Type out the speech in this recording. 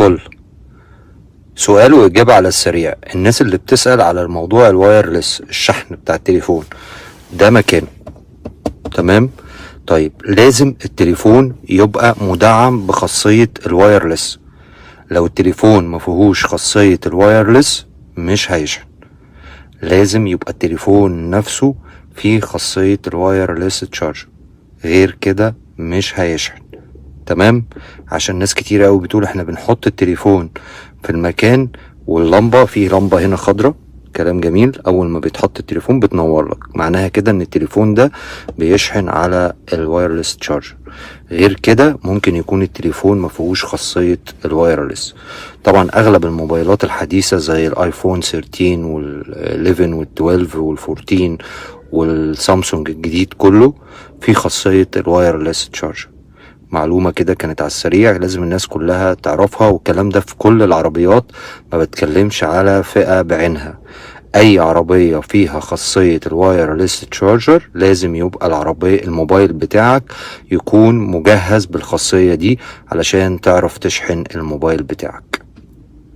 الفل. سؤال وإجابة على السريع. الناس اللي بتسأل على الموضوع الوايرلس، الشحن بتاع التليفون ده مكانه تمام. طيب لازم التليفون يبقى مدعم بخاصية الوايرلس. لو التليفون مفيهوش خاصية الوايرلس مش هيشحن. لازم يبقى التليفون نفسه فيه خاصية الوايرلس تشارجر، غير كده مش هيشحن. تمام. عشان ناس كتير قوي بتقول احنا بنحط التليفون في المكان واللمبة، في لمبة هنا خضرة، كلام جميل، اول ما بيتحط التليفون بتنور لك، معناها كده ان التليفون ده بيشحن على الوايرلس تشارجر. غير كده ممكن يكون التليفون مفيهوش خاصية الوايرلس. طبعا اغلب الموبايلات الحديثة زي الايفون 13 وال11 وال12 وال14 والسامسونج الجديد كله في خاصية الوايرلس تشارجر. معلومة كده كانت على السريع لازم الناس كلها تعرفها، والكلام ده في كل العربيات، ما بتكلمش على فئة بعينها. اي عربية فيها خاصية الوايرلس تشارجر لازم يبقى العربية الموبايل بتاعك يكون مجهز بالخاصية دي علشان تعرف تشحن الموبايل بتاعك.